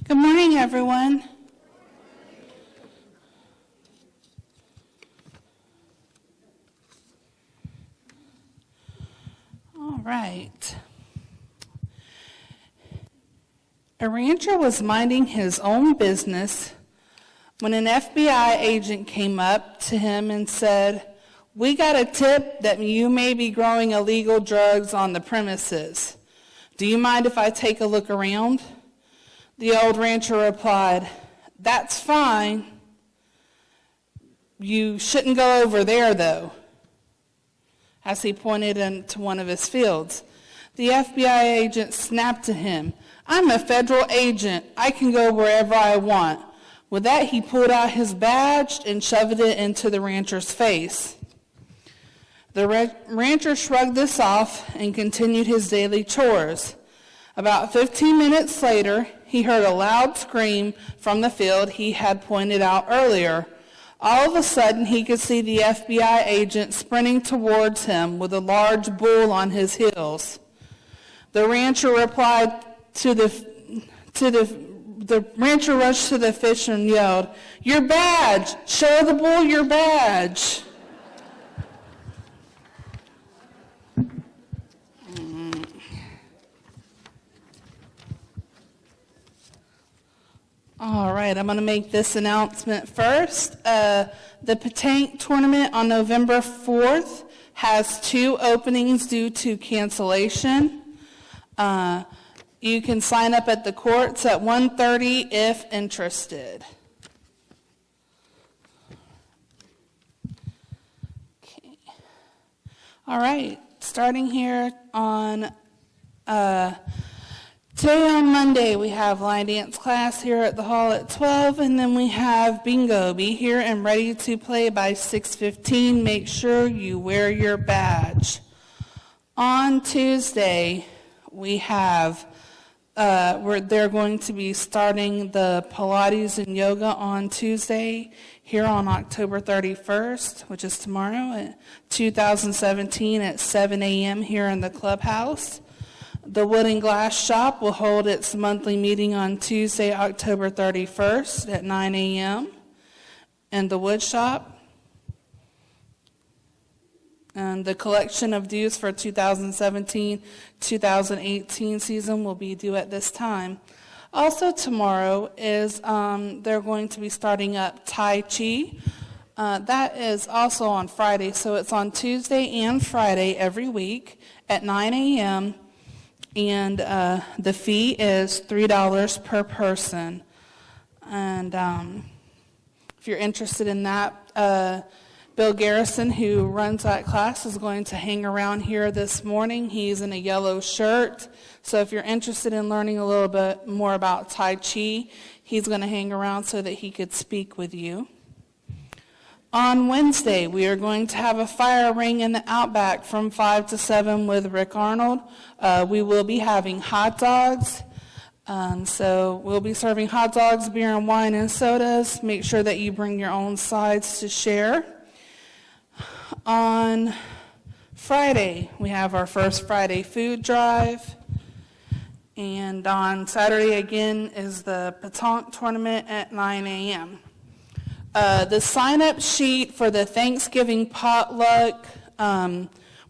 Good morning, everyone. All right. A rancher was minding his own business when an FBI agent came up to him and said, "We got a tip that you may be growing illegal drugs on the premises. Do you mind if I take a look around?" The old rancher replied, "That's fine. You shouldn't go over there, though," as he pointed into one of his fields. The FBI agent snapped to him, "I'm a federal agent. I can go wherever I want." With that, he pulled out his badge and shoved it into the rancher's face. The rancher shrugged this off and continued his daily chores. About 15 minutes later, he heard a loud scream from the field he had pointed out earlier. All of a sudden, he could see the FBI agent sprinting towards him with a large bull on his heels. The rancher rancher rushed to the fish and yelled, "Your badge! Show the bull your badge!" All right, I'm going to make this announcement first. The Petanque tournament on November 4th has 2 openings due to cancellation. You can sign up at the courts at 1:30 if interested. Okay. All right, starting here on today on Monday, we have line dance class here at the hall at 12, and then we have bingo. Be here and ready to play by 6:15. Make sure you wear your badge. On Tuesday, we have, they're going to be starting the Pilates and yoga on Tuesday here on October 31st, which is tomorrow, 2017 at 7 a.m. here in the clubhouse. The Wood and Glass Shop will hold its monthly meeting on Tuesday, October 31st at 9 a.m. in the Wood Shop. And the collection of dues for 2017-2018 season will be due at this time. Also tomorrow is they're going to be starting up Tai Chi. That is also on Friday, so it's on Tuesday and Friday every week at 9 a.m. And the fee is $3 per person. And if you're interested in that, Bill Garrison, who runs that class, is going to hang around here this morning. He's in a yellow shirt. So if you're interested in learning a little bit more about Tai Chi, he's going to hang around so that he could speak with you. On Wednesday, we are going to have a fire ring in the Outback from 5 to 7 with Rick Arnold. We will be having hot dogs. So we'll be serving hot dogs, beer and wine and sodas. Make sure that you bring your own sides to share. On Friday, we have our first Friday food drive. And on Saturday, again, is the Petanque tournament at 9 a.m. The sign-up sheet for the Thanksgiving potluck,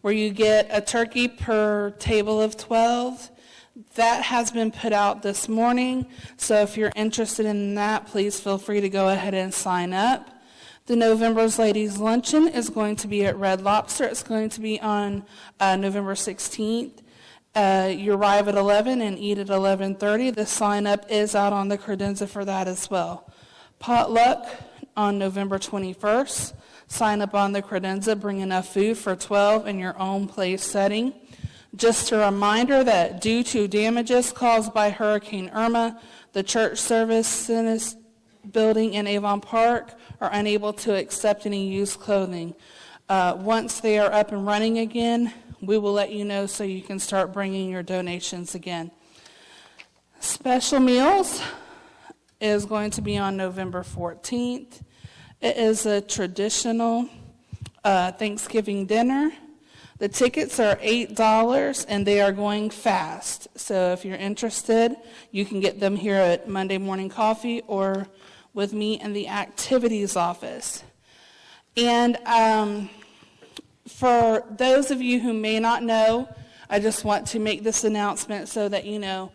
where you get a turkey per table of 12, that has been put out this morning. So if you're interested in that, please feel free to go ahead and sign up. The November's Ladies Luncheon is going to be at Red Lobster. It's going to be on November 16th. You arrive at 11 and eat at 11:30. The sign-up is out on the credenza for that as well. Potluck on November 21st. Sign up on the credenza. Bring enough food for 12 in your own place setting. Just a reminder that due to damages caused by Hurricane Irma, the church service building in Avon Park are unable to accept any used clothing. Once they are up and running again, we will let you know so you can start bringing your donations again. Special Meals is going to be on November 14th. It is a traditional Thanksgiving dinner. The tickets are $8 and they are going fast. So if you're interested, you can get them here at Monday Morning Coffee or with me in the activities office. And for those of you who may not know, I just want to make this announcement so that you know.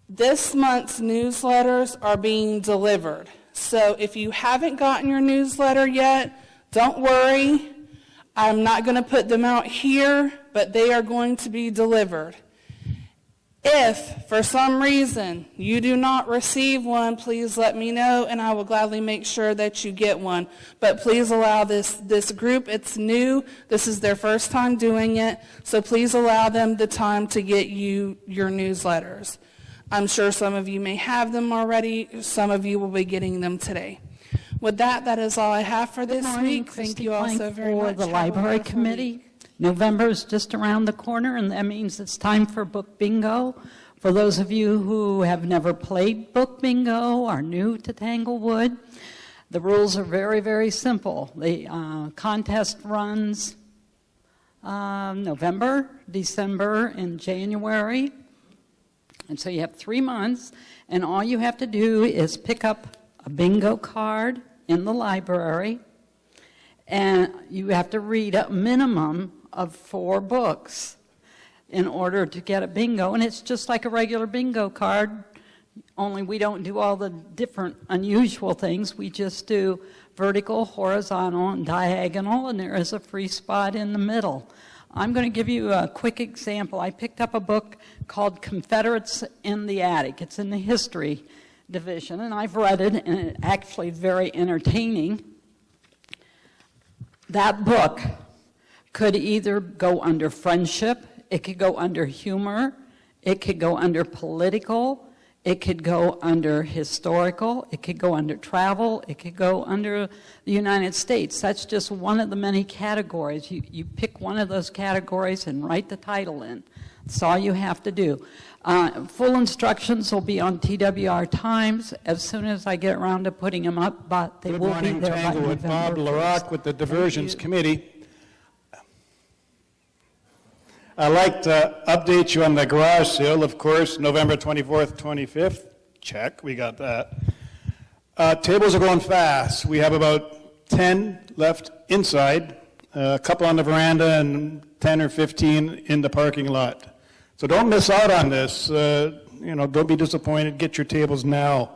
This month's newsletters are being delivered. So if you haven't gotten your newsletter yet, don't worry. I'm not going to put them out here, but they are going to be delivered. If, for some reason, you do not receive one, please let me know, and I will gladly make sure that you get one. But please allow this group, it's new, this is their first time doing it, so please allow them the time to get you your newsletters. I'm sure some of you may have them already, some of you will be getting them today. With that, that is all I have for this week. Thank you all so very much. For the library committee, November is just around the corner, and that means it's time for book bingo. For those of you who have never played book bingo, are new to Tanglewood, the rules are very, very simple. The contest runs November, December, and January. And so you have 3 months, and all you have to do is pick up a bingo card in the library, and you have to read a minimum of 4 books in order to get a bingo. And it's just like a regular bingo card, only we don't do all the different unusual things. We just do vertical, horizontal, and diagonal, and there is a free spot in the middle. I'm going to give you a quick example. I picked up a book called Confederates in the Attic. It's in the history division, and I've read it, and it's actually very entertaining. That book could either go under friendship, it could go under humor, it could go under political, it could go under historical, it could go under travel, it could go under the United States. That's just one of the many categories. You pick one of those categories and write the title in. That's all you have to do. Full instructions will be on TWR Times as soon as I get around to putting them up, but they will be there by November 1st. Bob LaRock with the Diversions Committee. I'd like to update you on the garage sale, of course, November 24th, 25th. Check, we got that. Tables are going fast. We have about 10 left inside, a couple on the veranda, and 10 or 15 in the parking lot. So don't miss out on this. Don't be disappointed. Get your tables now.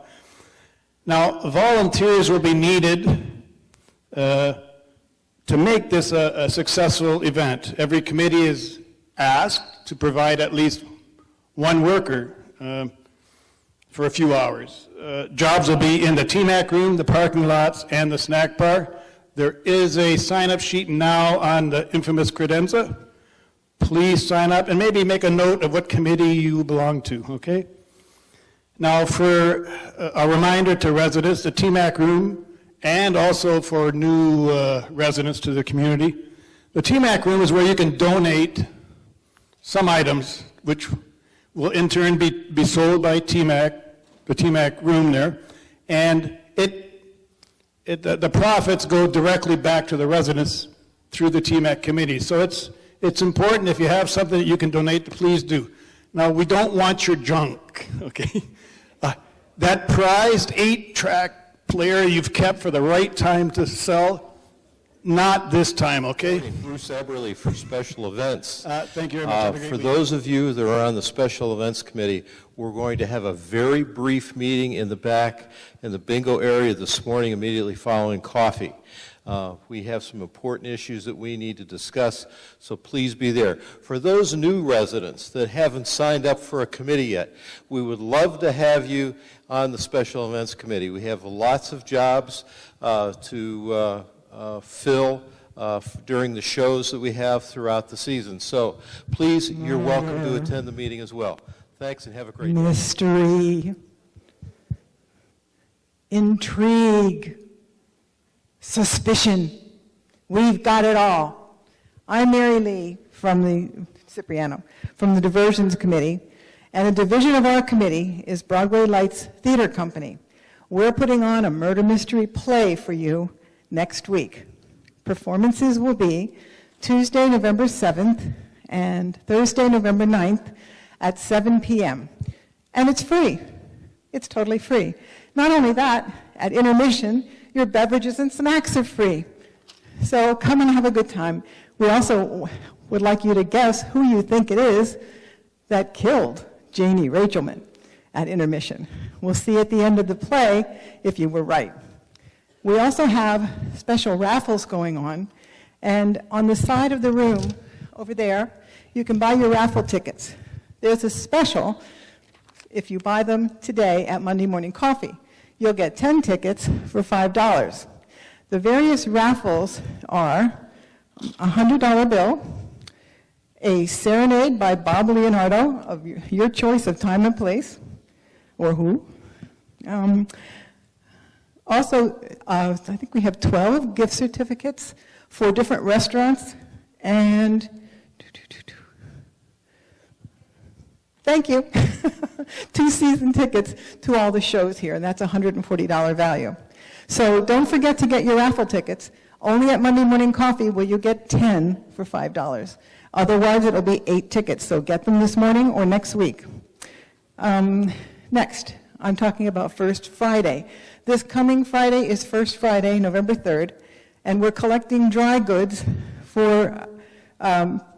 Now, volunteers will be needed to make this a successful event. Every committee is asked to provide at least one worker for a few hours. Jobs will be in the TMAC room, the parking lots, and the snack bar. There is a sign-up sheet now on the infamous credenza. Please sign up and maybe make a note of what committee you belong to, okay? Now, for a reminder to residents, the TMAC room, and also for new residents to the community, the TMAC room is where you can donate some items which will in turn be sold by TMAC, the TMAC room there, and the profits go directly back to the residents through the TMAC committee. So it's important if you have something that you can donate to, please do. Now, we don't want your junk, okay? That prized 8-track player you've kept for the right time to sell, not this time, okay? Bruce Eberly for special events. Thank you very much. For those of you that are on the special events committee, we're going to have a very brief meeting in the back in the bingo area this morning immediately following coffee. We have some important issues that we need to discuss, so please be there. For those new residents that haven't signed up for a committee yet, we would love to have you on the special events committee. We have lots of jobs to fill during the shows that we have throughout the season. So please, you're welcome to attend the meeting as well. Thanks and have a great day. Mystery, intrigue, suspicion. We've got it all. I'm Mary Lee from the Cipriano, from the Diversions Committee, and a division of our committee is Broadway Lights Theater Company. We're putting on a murder mystery play for you next week. Performances will be Tuesday, November 7th, and Thursday, November 9th at 7 p.m. And it's free. It's totally free. Not only that, at intermission, your beverages and snacks are free. So come and have a good time. We also would like you to guess who you think it is that killed Janie Rachelman at intermission. We'll see at the end of the play if you were right. We also have special raffles going on, and on the side of the room over there, you can buy your raffle tickets. There's a special, if you buy them today at Monday Morning Coffee. You'll get 10 tickets for $5. The various raffles are a $100 bill, a serenade by Bob Leonardo of your choice of time and place, or who. Also, I think we have 12 gift certificates for different restaurants, and thank you, 2 season tickets to all the shows here, and that's a $140 value. So don't forget to get your raffle tickets. Only at Monday Morning Coffee will you get 10 for $5. Otherwise, it'll be 8 tickets, so get them this morning or next week. Next, I'm talking about First Friday. This coming Friday is First Friday, November 3rd, and we're collecting dry goods for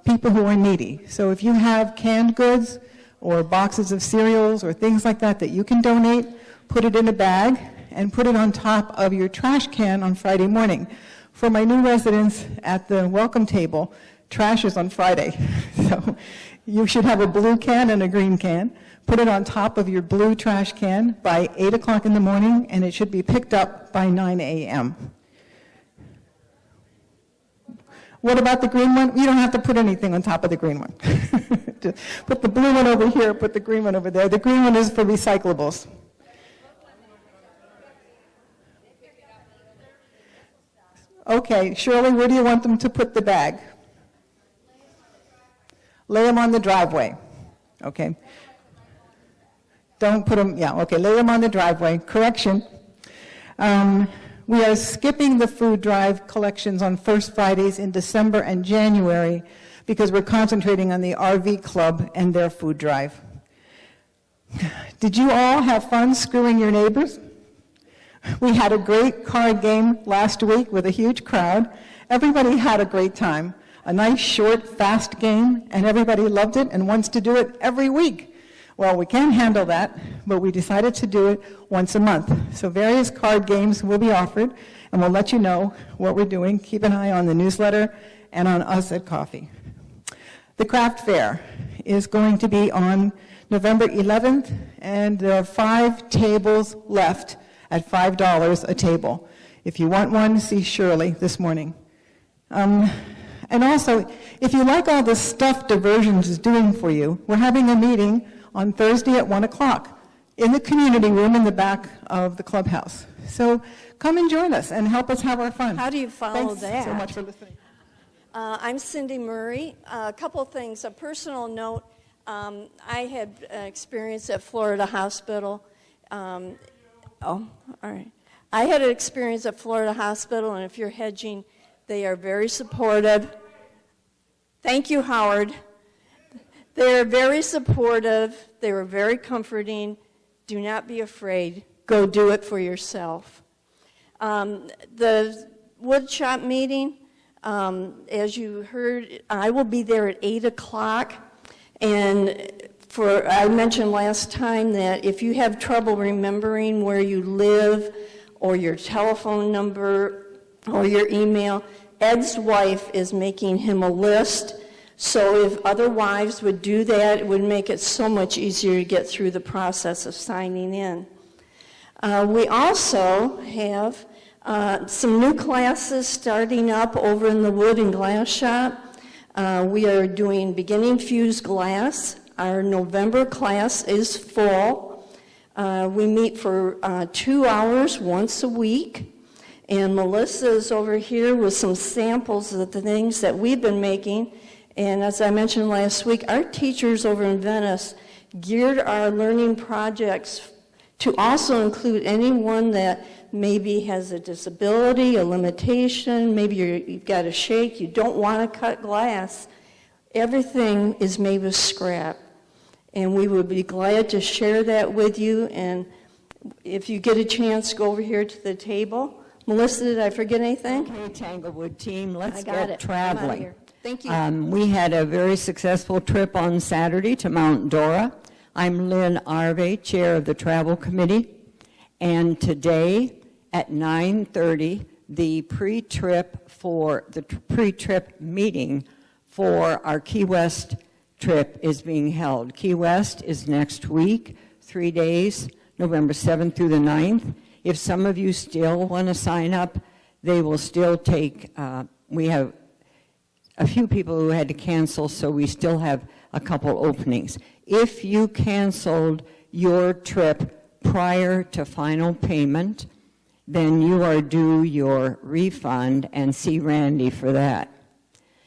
people who are needy. So if you have canned goods or boxes of cereals or things like that that you can donate, put it in a bag and put it on top of your trash can on Friday morning. For my new residents at the welcome table, trash is on Friday. So you should have a blue can and a green can. Put it on top of your blue trash can by 8 o'clock in the morning, and it should be picked up by 9 a.m. What about the green one? You don't have to put anything on top of the green one. Just put the blue one over here, put the green one over there. The green one is for recyclables. Okay, Shirley, where do you want them to put the bag? Lay them on the driveway. Okay. Don't put them, yeah, okay, lay them on the driveway. Correction. We are skipping the food drive collections on First Fridays in December and January because we're concentrating on the RV Club and their food drive. Did you all have fun screwing your neighbors? We had a great card game last week with a huge crowd. Everybody had a great time. A nice, short, fast game, and everybody loved it and wants to do it every week. Well, we can't handle that, but we decided to do it once a month. So various card games will be offered, and we'll let you know what we're doing. Keep an eye on the newsletter and on us at Coffee. The craft fair is going to be on November 11th, and there are 5 tables left at $5 a table. If you want one, see Shirley this morning. And also, if you like all the stuff Diversions is doing for you, we're having a meeting on Thursday at 1 o'clock in the community room in the back of the clubhouse. So come and join us and help us have our fun. How do you follow Thanks that? so much for listening. I'm Cindy Murray. A couple things. A personal note, I had experience at Florida Hospital. Oh, all right. I had an experience at Florida Hospital, and if you're hedging, they are very supportive. Thank you, Howard. They are very supportive. They were very comforting. Do not be afraid. Go do it for yourself. The woodshop meeting, as you heard, I will be there at 8 o'clock. And I mentioned last time that if you have trouble remembering where you live or your telephone number or your email, Ed's wife is making him a list. So if other wives would do that, it would make it so much easier to get through the process of signing in. We also have some new classes starting up over in the wood and glass shop. We are doing beginning fused glass. Our November class is full. We meet for 2 hours once a week. And Melissa is over here with some samples of the things that we've been making. And as I mentioned last week, our teachers over in Venice geared our learning projects to also include anyone that maybe has a disability, a limitation, maybe you've got a shake, you don't want to cut glass. Everything is made with scrap. And we would be glad to share that with you. And if you get a chance, go over here to the table. Melissa, did I forget anything? Okay, Tanglewood team, let's I got get it. I'm outta traveling. here. Thank you. We had a very successful trip on Saturday to Mount Dora. I'm Lynn Arve, Chair of the Travel Committee. And today at 9:30, the pre-trip meeting for our Key West trip is being held. Key West is next week, 3 days, November 7th through the 9th. If some of you still want to sign up, they will still take, we have a few people who had to cancel, so we still have a couple openings. If you canceled your trip prior to final payment, then you are due your refund, and see Randy for that.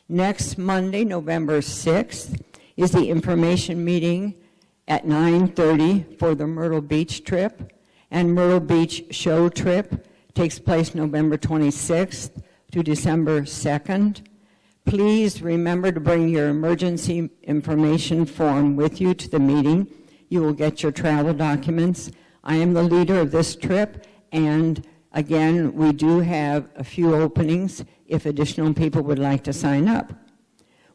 Next Monday, November 6th, is the information meeting at 9:30 for the Myrtle Beach trip, and Myrtle Beach show trip takes place November 26th to December 2nd. Please remember to bring your emergency information form with you to the meeting. You will get your travel documents. I am the leader of this trip, and again, we do have a few openings if additional people would like to sign up.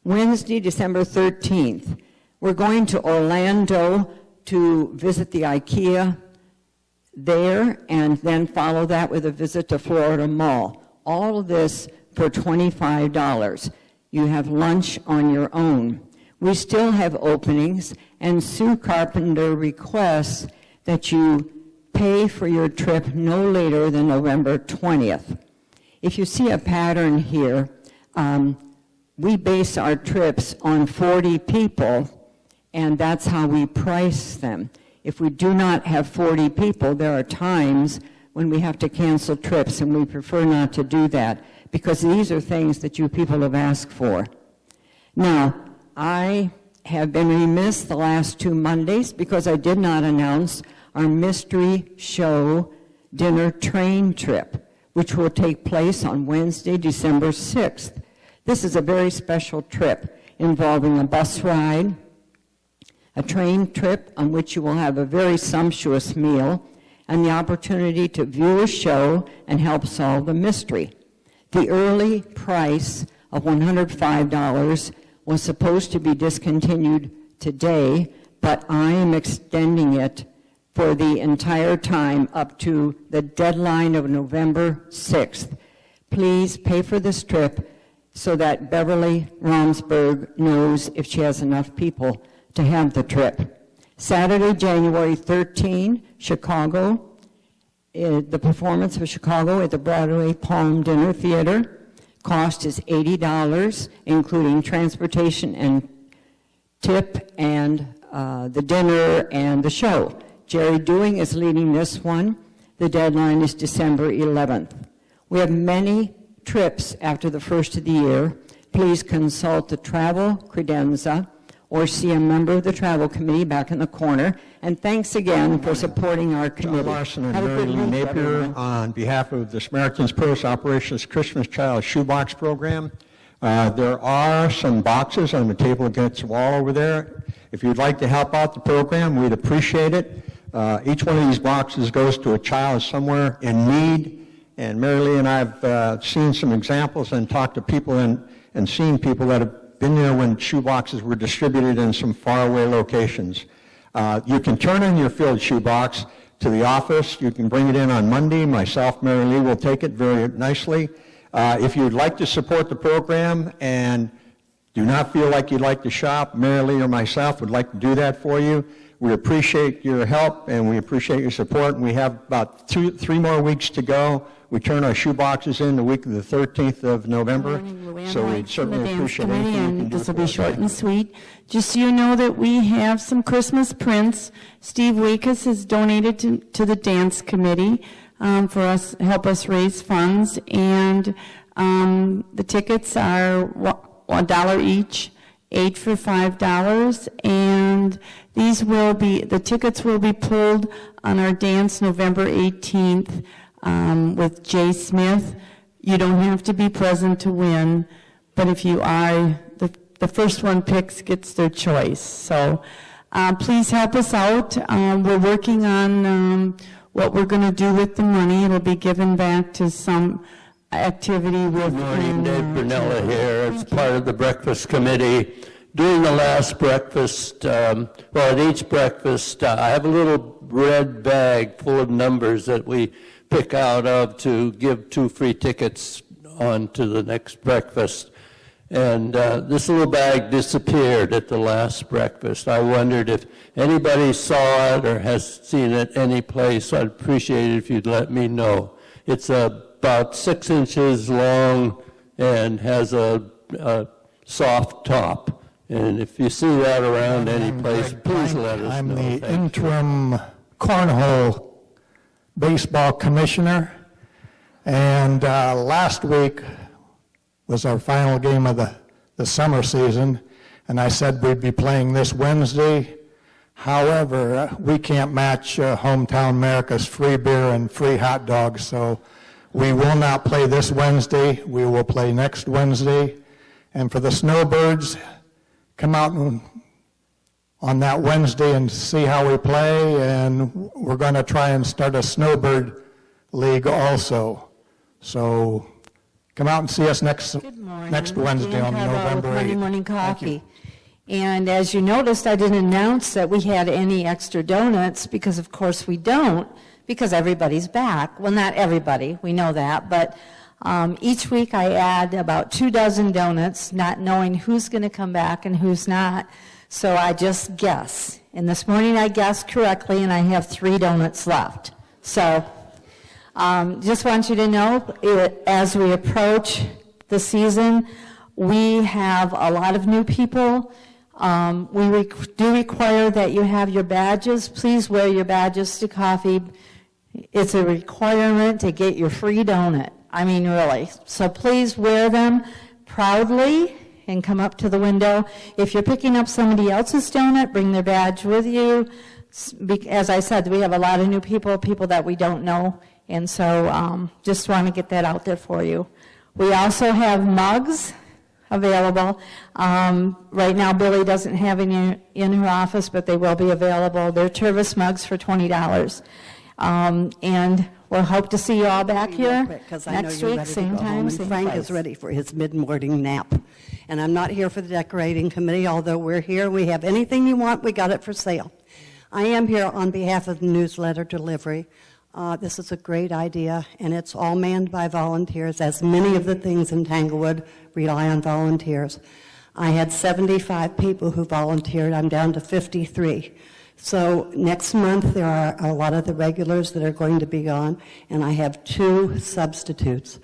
Wednesday, December 13th, we're going to Orlando to visit the IKEA there, and then follow that with a visit to Florida Mall. All of this for $25. You have lunch on your own. We still have openings, and Sue Carpenter requests that you pay for your trip no later than November 20th. If you see a pattern here, we base our trips on 40 people, and that's how we price them. If we do not have 40 people, there are times when we have to cancel trips, and we prefer not to do that because these are things that you people have asked for. Now, I have been remiss the last 2 Mondays because I did not announce our mystery show dinner train trip, which will take place on Wednesday, December 6th. This is a very special trip involving a bus ride, a train trip on which you will have a very sumptuous meal, and the opportunity to view a show and help solve the mystery. The early price of $105 was supposed to be discontinued today, but I am extending it for the entire time up to the deadline of November 6th. Please pay for this trip so that Beverly Romsberg knows if she has enough people to have the trip. Saturday, January 13, Chicago, the performance of Chicago at the Broadway Palm Dinner Theater. Cost is $80, including transportation and tip and the dinner and the show. Jerry Dewing is leading this one. The deadline is December 11th. We have many trips after the first of the year. Please consult the travel credenza or see a member of the travel committee back in the corner. And thanks again for supporting our committee. John Larson and Have a Mary good Lee week, Napier everyone. on behalf of the Samaritan's Purse Operations Christmas Child Shoebox Program. There are some boxes on the table against the wall over there. If you'd like to help out the program, we'd appreciate it. Each one of these boxes goes to a child somewhere in need. And Mary Lee and I have seen some examples and talked to people and seen people that have been there when shoeboxes were distributed in some faraway locations. You can turn in your filled shoebox to the office. You can bring it in on Monday. Myself, Mary Lee, will take it very nicely. If you'd like to support the program and do not feel like you'd like to shop, Mary Lee or myself would like to do that for you. We appreciate your help and we appreciate your support. And we have about 3 more weeks to go. We turn our shoeboxes in the week of the 13th of November. So we'd certainly appreciate anything you can do. This will for be us. short and sweet. Just so you know that we have some Christmas prints. Steve Wakus has donated to the dance committee for us, help us raise funds. And the tickets are $1 each, 8 for $5. And and the tickets will be pulled on our dance November 18th with Jay Smith. You don't have to be present to win, but if you are, the first one gets their choice. So please help us out. We're working on what we're going to do with the money. It'll be given back to some activity with... Good morning, Dave Brunella here, as part of the breakfast committee. During the last breakfast, at each breakfast, I have a little red bag full of numbers that we pick out of to give 2 free tickets on to the next breakfast. And this little bag disappeared at the last breakfast. I wondered if anybody saw it or has seen it any place. I'd appreciate it if you'd let me know. It's about 6 inches long and has a soft top. And if you see that around any place, please let us know. I'm the interim cornhole baseball commissioner. And last week was our final game of the summer season, and I said we'd be playing this Wednesday. However, we can't match Hometown America's free beer and free hot dogs, so we will not play this Wednesday. We will play next Wednesday. And for the Snowbirds, come out on that Wednesday and see how we play, and we're going to try and start a Snowbird League also. So come out and see us next Wednesday on November 8th. Monday Morning Coffee. And as you noticed, I didn't announce that we had any extra donuts because, of course, we don't, because everybody's back. Well, not everybody, we know that, but each week I add about 2 dozen donuts, not knowing who's going to come back and who's not. So I just guess. And this morning I guessed correctly, and I have 3 donuts left. So just want you to know, as we approach the season, we have a lot of new people. We do require that you have your badges. Please wear your badges to coffee. It's a requirement to get your free donut. I mean, really. So please wear them proudly and come up to the window. If you're picking up somebody else's donut, bring their badge with you. As I said, we have a lot of new people that we don't know. And so just want to get that out there for you. We also have mugs available. Right now, Billy doesn't have any in her office, but they will be available. They're Tervis mugs for $20. And we'll hope to see you all back here next week, same time, same Frank place. is ready for his mid-morning nap. And I'm not here for the decorating committee, although we're here. We have anything you want, we got it for sale. I am here on behalf of the newsletter delivery. This is a great idea, and it's all manned by volunteers, as many of the things in Tanglewood rely on volunteers. I had 75 people who volunteered. I'm down to 53. So next month, there are a lot of the regulars that are going to be gone, and I have 2 substitutes.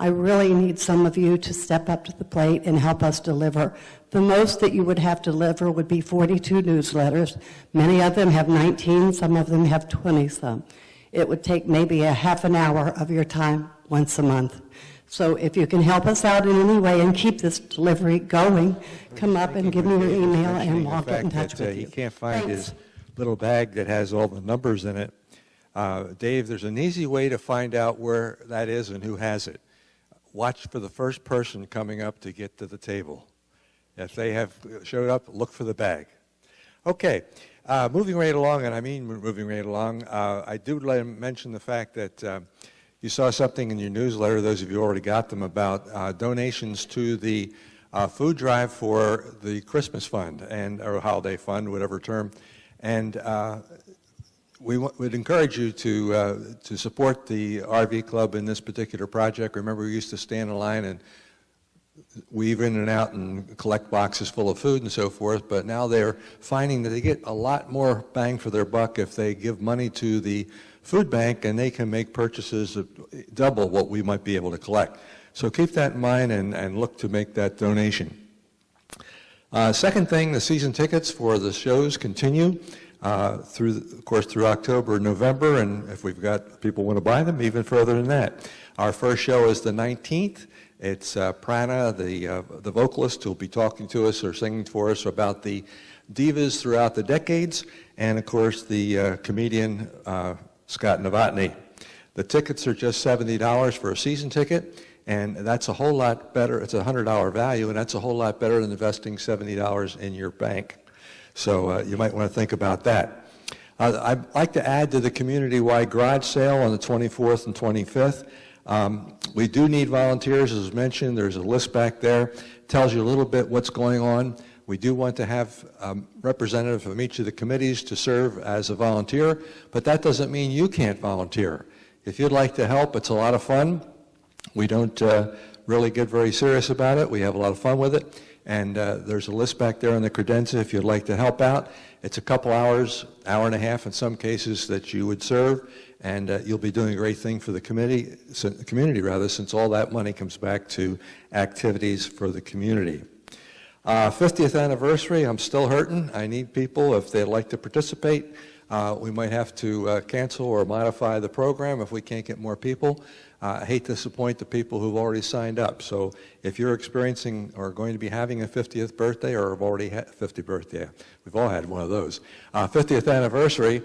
I really need some of you to step up to the plate and help us deliver. The most that you would have to deliver would be 42 newsletters. Many of them have 19, some of them have 20-some. It would take maybe a half an hour of your time once a month. So if you can help us out in any way and keep this delivery going, come up and give me your email and we'll get in touch with you. He can't find his little bag that has all the numbers in it. Dave, there's an easy way to find out where that is and who has it. Watch for the first person coming up to get to the table. If they have showed up, look for the bag. Okay, moving right along, and I mean moving right along, I do mention the fact that you saw something in your newsletter, those of you who already got them, about donations to the food drive for the Christmas fund or holiday fund, whatever term. And we would encourage you to support the RV Club in this particular project. Remember, we used to stand in line and weave in and out and collect boxes full of food and so forth, but now they're finding that they get a lot more bang for their buck if they give money to the food bank, and they can make purchases of double what we might be able to collect. So keep that in mind and look to make that donation. Second thing, the season tickets for the shows continue through October, November, and if we've got people want to buy them, even further than that. Our first show is the 19th. It's Prana, the vocalist, who will be talking to us or singing for us about the divas throughout the decades, and of course the comedian Scott Novotny. The tickets are just $70 for a season ticket, and that's a whole lot better. It's a $100 value, and that's a whole lot better than investing $70 in your bank. So you might want to think about that. I'd like to add to the community-wide garage sale on the 24th and 25th. We do need volunteers, as mentioned. There's a list back there. Tells you a little bit what's going on. We do want to have a representative from each of the committees to serve as a volunteer, but that doesn't mean you can't volunteer. If you'd like to help, it's a lot of fun. We don't really get very serious about it. We have a lot of fun with it. And there's a list back there in the credenza if you'd like to help out. It's a couple hours, hour and a half in some cases that you would serve, and you'll be doing a great thing for the community, since all that money comes back to activities for the community. 50th anniversary, I'm still hurting. I need people if they'd like to participate. We might have to cancel or modify the program if we can't get more people. I hate to disappoint the people who've already signed up. So if you're experiencing or going to be having a 50th birthday or have already had 50th birthday, we've all had one of those, 50th anniversary,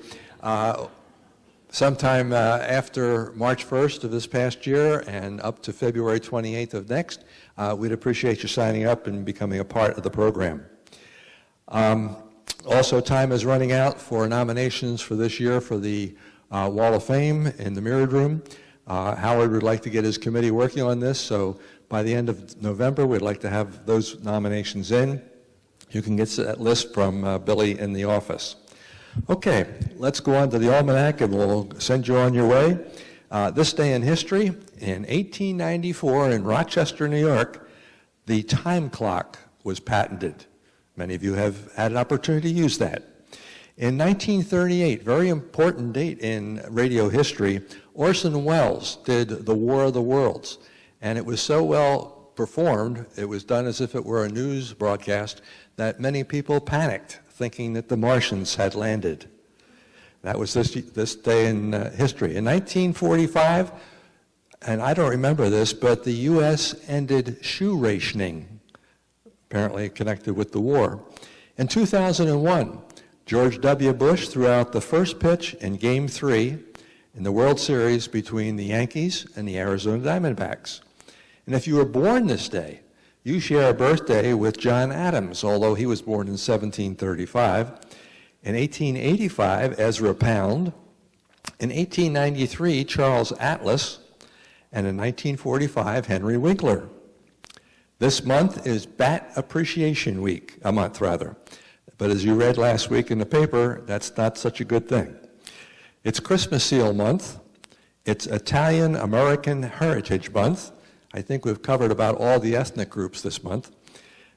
sometime after March 1st of this past year and up to February 28th of next, we'd appreciate you signing up and becoming a part of the program. Also, time is running out for nominations for this year for the Wall of Fame in the Mirrored Room. Howard would like to get his committee working on this, so by the end of November, we'd like to have those nominations in. You can get that list from Billy in the office. Okay, let's go on to the almanac and we'll send you on your way. This day in history, in 1894 in Rochester, New York, the time clock was patented. Many of you have had an opportunity to use that. In 1938, very important date in radio history, Orson Welles did The War of the Worlds, and it was so well performed, it was done as if it were a news broadcast, that many people panicked, thinking that the Martians had landed. That was this day in history. In 1945, and I don't remember this, but the U.S. ended shoe rationing, apparently connected with the war. In 2001, George W. Bush threw out the first pitch in Game 3 in the World Series between the Yankees and the Arizona Diamondbacks. And if you were born this day, you share a birthday with John Adams, although he was born in 1735. In 1885, Ezra Pound. In 1893, Charles Atlas. And in 1945, Henry Winkler. This month is Bat Appreciation Week, a month rather. But as you read last week in the paper, that's not such a good thing. It's Christmas Seal Month. It's Italian American Heritage Month. I think we've covered about all the ethnic groups this month.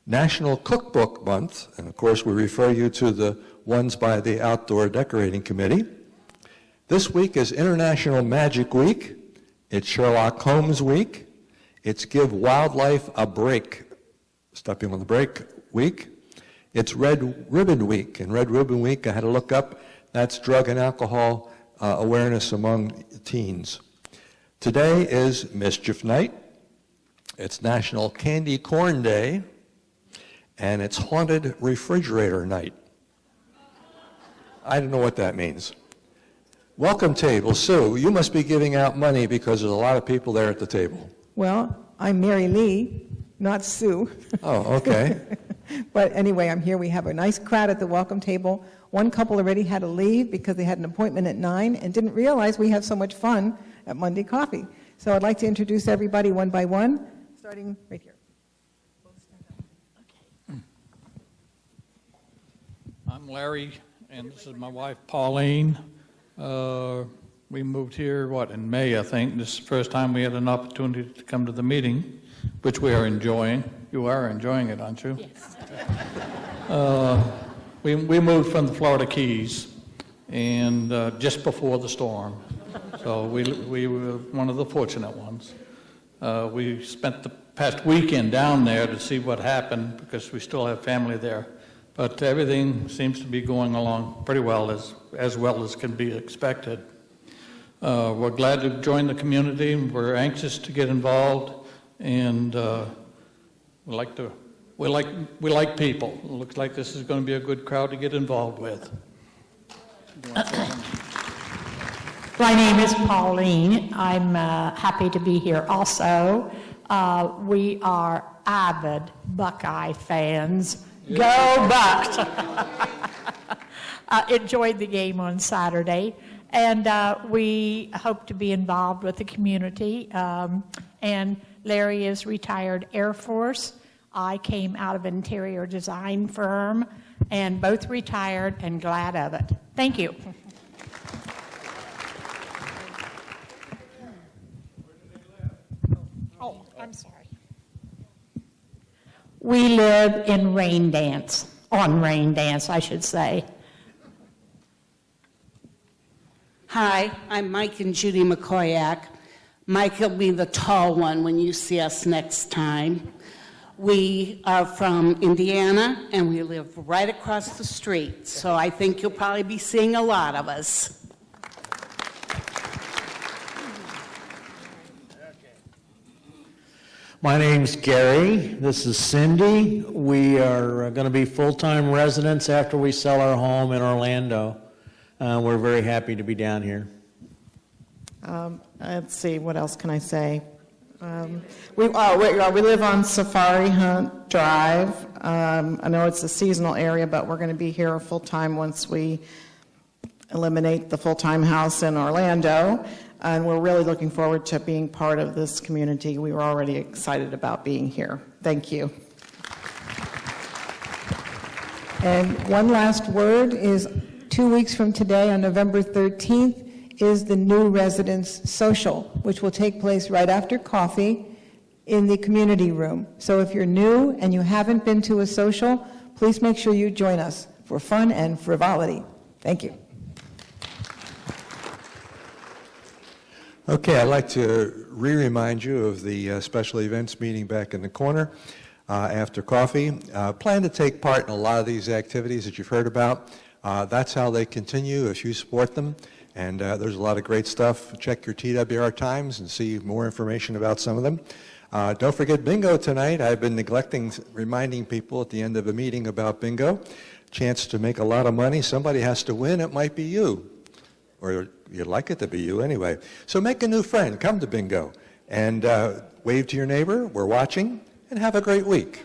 National Cookbook Month, and of course we refer you to the ones by the Outdoor Decorating Committee. This week is International Magic Week. It's Sherlock Holmes Week. It's Give Wildlife a Break, stepping on the break week. It's Red Ribbon Week, and Red Ribbon Week, I had to look up, that's drug and alcohol awareness among teens. Today is Mischief Night. It's National Candy Corn Day, and it's Haunted Refrigerator Night. I don't know what that means. Welcome table. Sue, you must be giving out money because there's a lot of people there at the table. Well, I'm Mary Lee, not Sue. Oh, okay. But anyway, I'm here. We have a nice crowd at the welcome table. One couple already had to leave because they had an appointment at 9 and didn't realize we have so much fun at Monday Coffee. So I'd like to introduce everybody one by one, starting right here. I'm Larry, and this is my wife, Pauline. We moved here, in May, I think. This is the first time we had an opportunity to come to the meeting, which we are enjoying. You are enjoying it, aren't you? Yes. We moved from the Florida Keys, and just before the storm. So we were one of the fortunate ones. We spent the past weekend down there to see what happened, because we still have family there. But everything seems to be going along pretty well, as well as can be expected. We're glad to join the community. We're anxious to get involved, and we'd like to we like people. It looks like this is going to be a good crowd to get involved with. My name is Pauline. I'm happy to be here also. We are avid Buckeye fans. Go Bucks! Enjoyed the game on Saturday, and we hope to be involved with the community. And Larry is retired Air Force. I came out of an interior design firm, and both retired and glad of it. Thank you. Oh, I'm sorry. We live in Raindance, on Raindance, I should say. Hi, I'm Mike and Judy McCoyak. Mike will be the tall one when you see us next time. We are from Indiana, and we live right across the street, so I think you'll probably be seeing a lot of us. My name's Gary. This is Cindy. We are going to be full-time residents after we sell our home in Orlando. We're very happy to be down here. Let's see, what else can I say? We live on Safari Hunt Drive. I know it's a seasonal area, but we're going to be here full-time once we eliminate the full-time house in Orlando. And we're really looking forward to being part of this community. We were already excited about being here. Thank you. And one last word is 2 weeks from today, on November 13th, is the new residence social, which will take place right after coffee in the community room. So if you're new and you haven't been to a social, please make sure you join us for fun and frivolity. Thank you. Okay, I'd like to remind you of the special events meeting back in the corner after coffee. Plan to take part in a lot of these activities that you've heard about. That's how they continue if you support them. And there's a lot of great stuff. Check your TWR Times and see more information about some of them. Don't forget bingo tonight. I've been neglecting reminding people at the end of a meeting about bingo. Chance to make a lot of money. Somebody has to win. It might be you. Or you'd like it to be you anyway. So make a new friend. Come to bingo. And wave to your neighbor. We're watching. And have a great week.